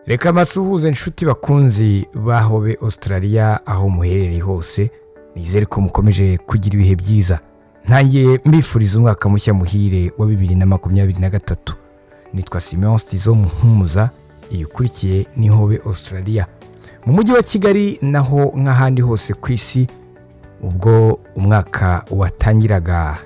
reka masuhuze inshuti bakunzi bahobe Australia aho muherereye hose, nizere ko mukomeje kugira ibihe byiza. Ntangiye mbifuriza umwaka mushya muhire wa 2023. Nitwa Simeon Stizo Muhumuza, ikurikiye ni hobe Australia mu mujyi wa Kigali naho nk'ahandi hose ku isi. Ubwo umwaka watangiraga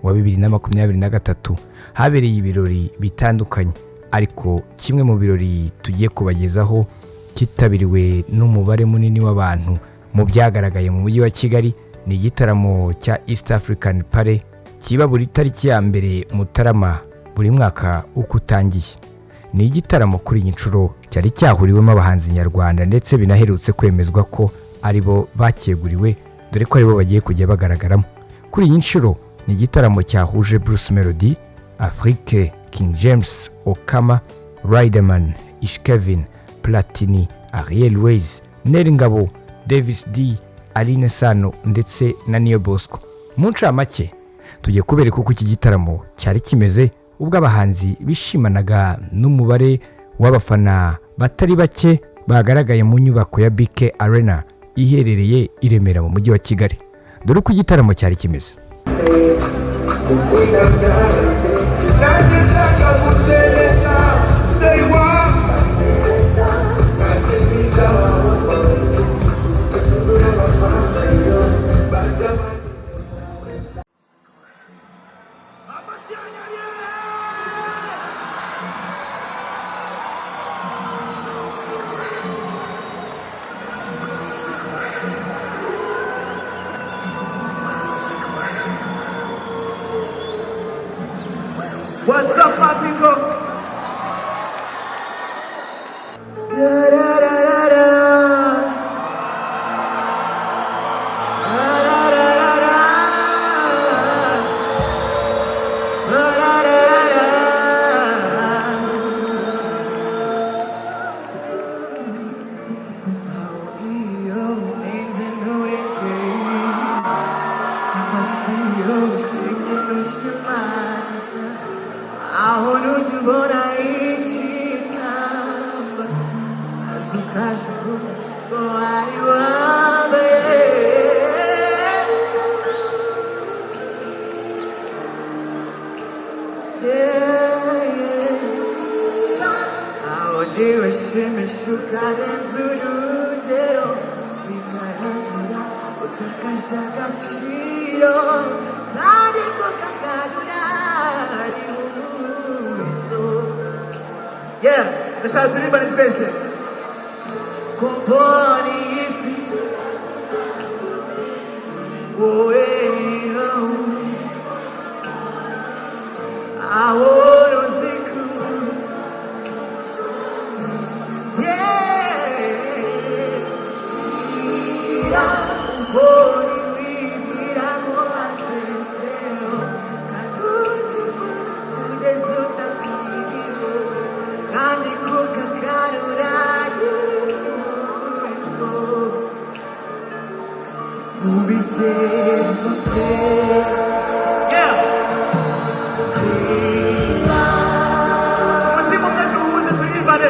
wa 2023 habereye ibirori bitandukanye, ariko kimwe mu birori tugiye kubagezaho kitabiriwe n'umubare munini w'abantu mu byagaragaye mu mujyi wa Kigali ni igitaramo cya East African Party kiba buri tariki ya mbere Mutarama buri mwaka uko utangiye. Ni igitaramo kuri iyi nshuro cyari cyahuriwemo abahanzi nyarwanda ndetse binaherutse kwemezwa ko aribo bacyeguriwe, dore ko aribo bagiye kujya bagaragaramo. Kuri iyi nshuro ni igitaramo cyahuje Bruce Melody, Afrique, King James, Okama, Riderman, Ishkevin, Platini, Ariel Ways, Neringabo, Davis D, Aline Sano ndetse na Neo Bosco. Mu ncamake tugiye kubereka uko iki gitaramo cyari kimeze, ubwo abahanzi bishimanaga n'umubare w'abafana batari bake bagaragaye mu nyubako ya BK Arena iherereye i Remera mu mujyi wa Kigali. Dore uko igitaramo cyari kimeze. What's up, my people? Da da da da da. Da da da da da. Da da da da da. How io ingenuity. Tamasio shigeno shimaji. Ahono tubona ishikamba azukashu boari wabe aodiwe shimishukadenzurujero bikarantura utakashakachiro kariko kakaduna. Yeah, let's shout to everybody's face there. Company is oh, I want to speak. Yeah, company we need a more tristeo. Cantuti tu jesuta kivo. Kandi kuka karuraju. Ubite zote. Yeah. Ultimo mtu uze tulibane.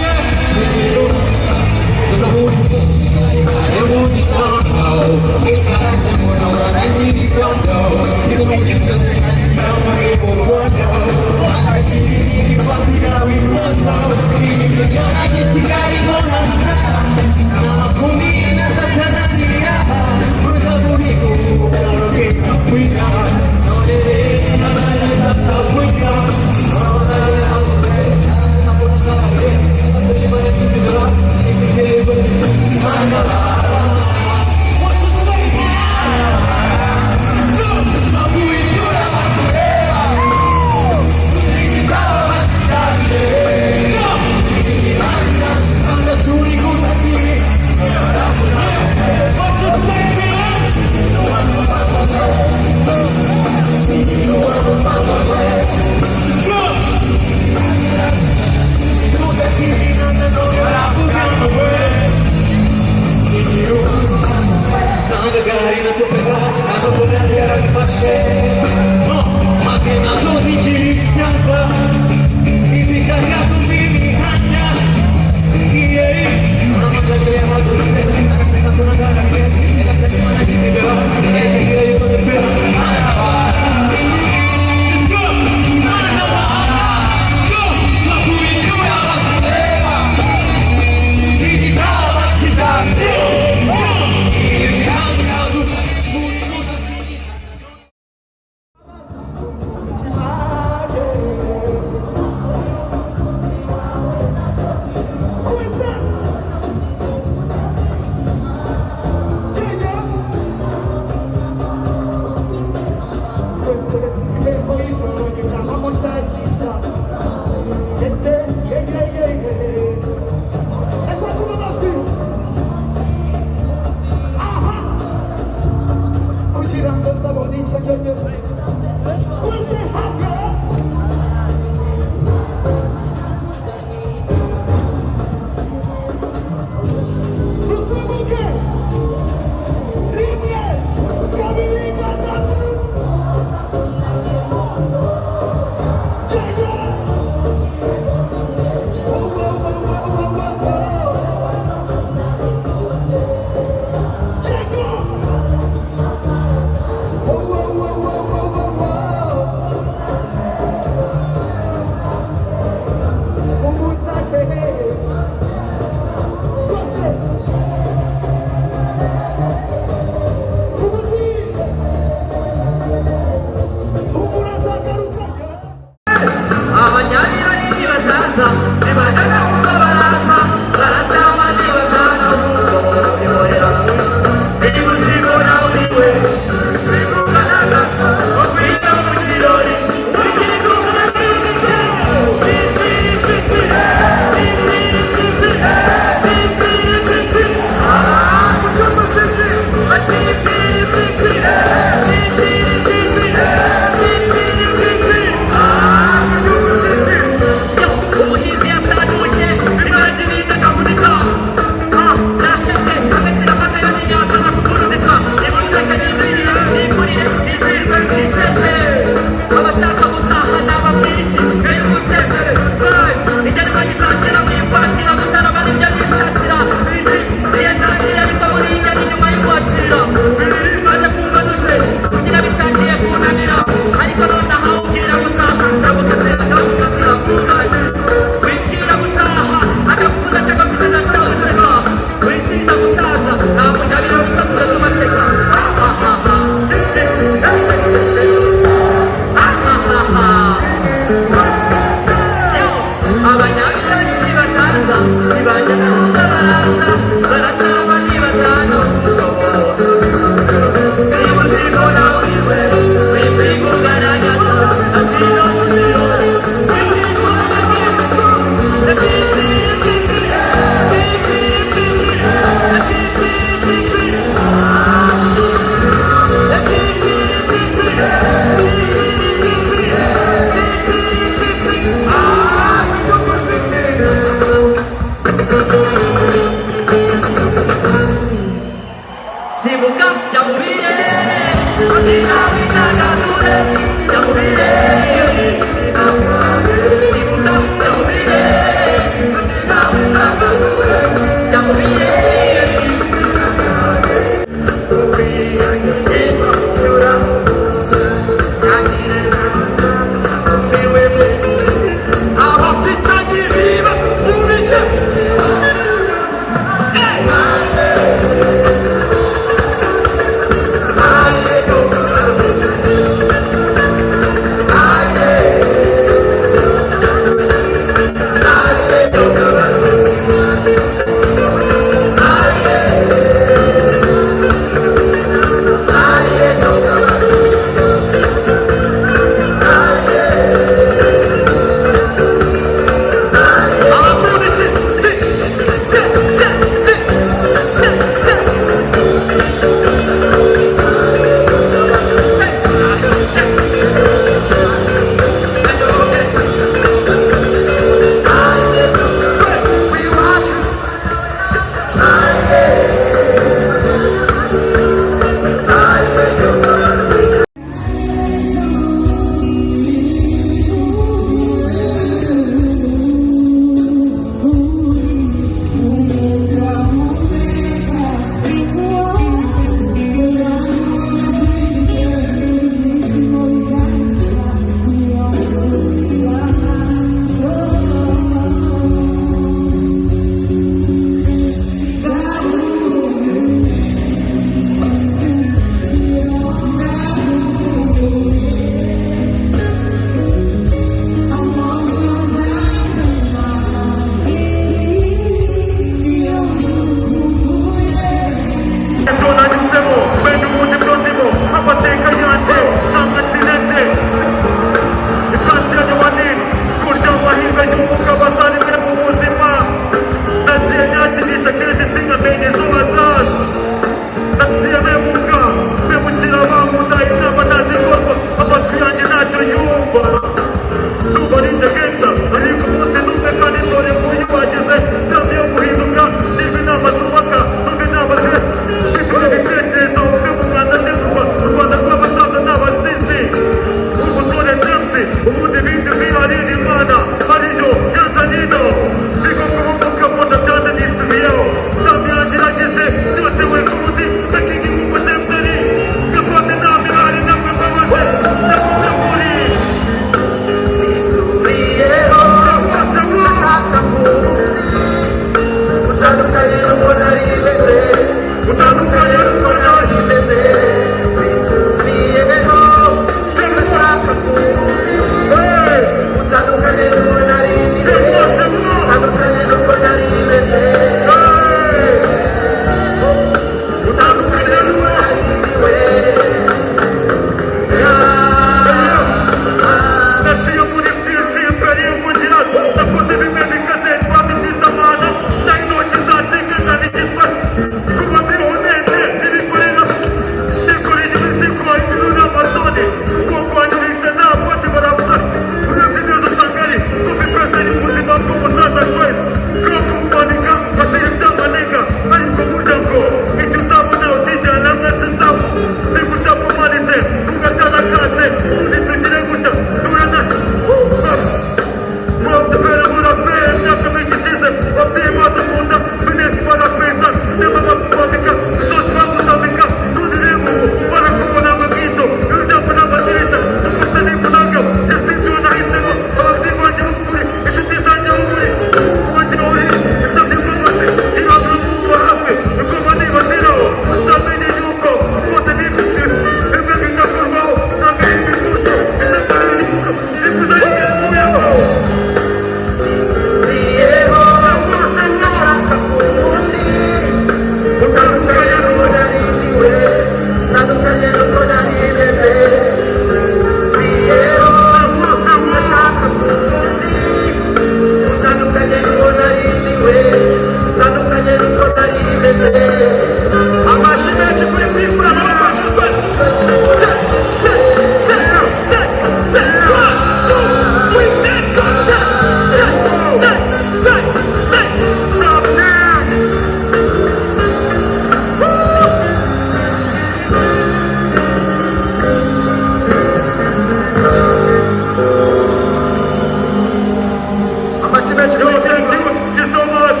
Yo, thank you so much.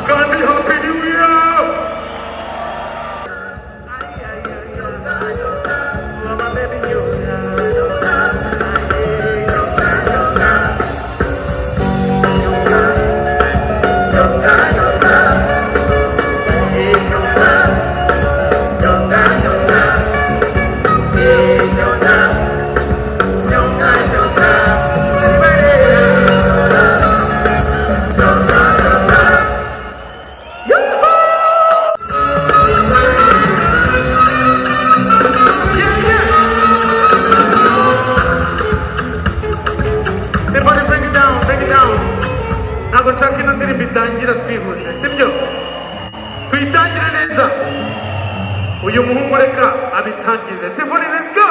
Gandhi, Happy New Year. Everybody bring it down, bring it down. Ntabwo nshaka ino ndirimbo itangira twihuse, sibyo? Tuyitangire neza. Uyu muhungu reka abitangize. Symphony, let's go.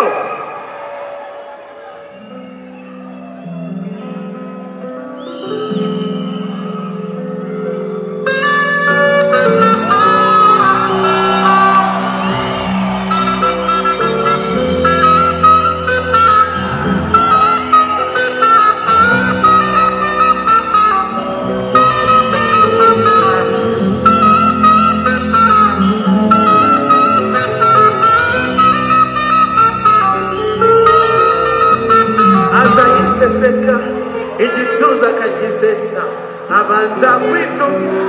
Azayiseseka igituza akagisetsa abanza kwituma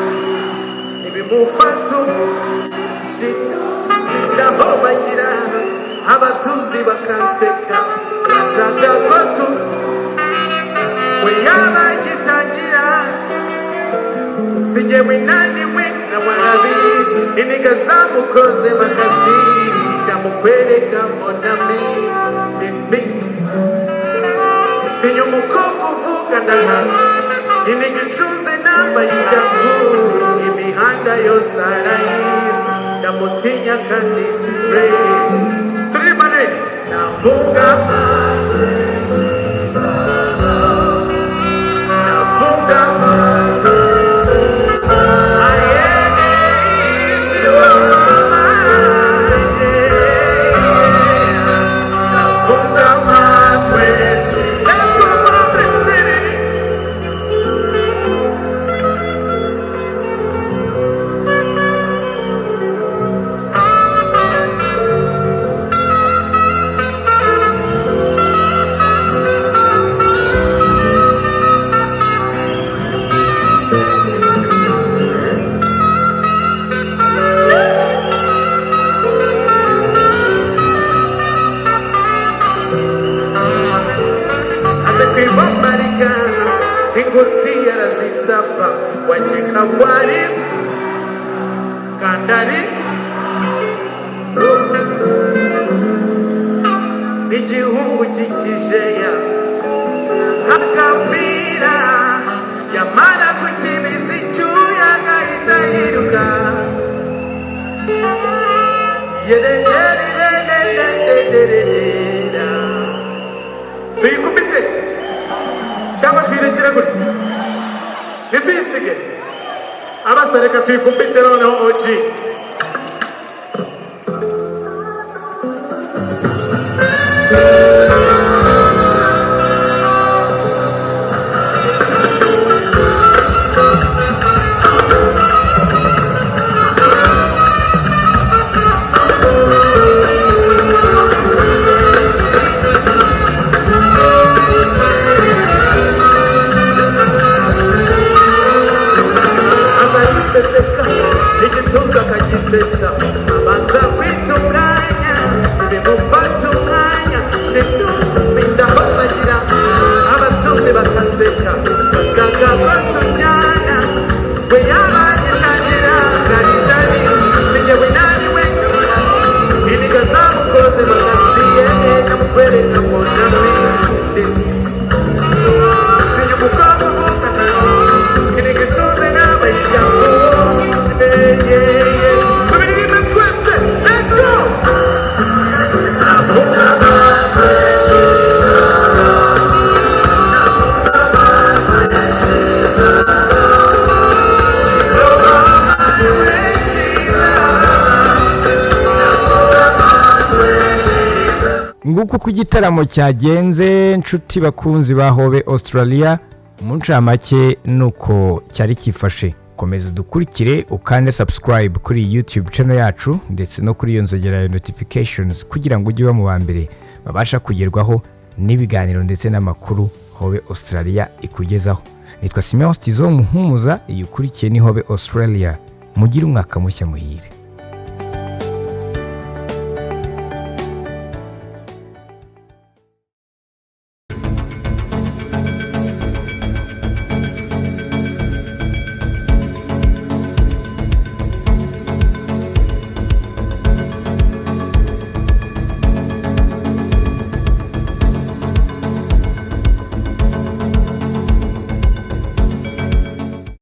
ibimufata ndaho bagira abatuzi bakanseka bashaka ko we yaba gitangira sigewe naniwe na warabizi iniga zamukoze makazi cyamukwereka monami this big Tinyo umukobwa uvuga ndahari iniga icunze namba y'ijyavu imihanda yose arayizi ndamutinya kandi si fresh turibane navuga ingoti yarazitsapa wacheka kwari kandari igihungu kikijeya akapira yamara kukibiza icyuya agahita yiruka tuyikubite cyangwa tuyirekere gutya ntituyisige abasore reka tuyikumbite noneho oji igituza akagisetsa abanza kwitunganya ibimufata umwanya ndaho bagira abatuzi bakanseka bashaka ko tujyana we yabagitangira garidari singewe naniwe iniga zamukoze bakaziye namukwereka monami sinye umukobwa uvukana iniga icunze n'abayijyaho nguko uko igitaramo cyagenze nshuti bakunzi ba Hobe Australia mu ncamake nuko cyari kifashe. Komeza udukurikire ukande subscribe kuri YouTube channel yacu ndetse no kuri iyo nzogera ya notifications kugira ngo ujye uba mu bambere babasha kugerwaho n'ibiganiro ndetse n'amakuru Hobe Australia ikugezaho. Nitwa Simeon Stizo Muhumuza, iyi ukurikiye ni Hobe Australia. Mugire umwaka mushya muhire.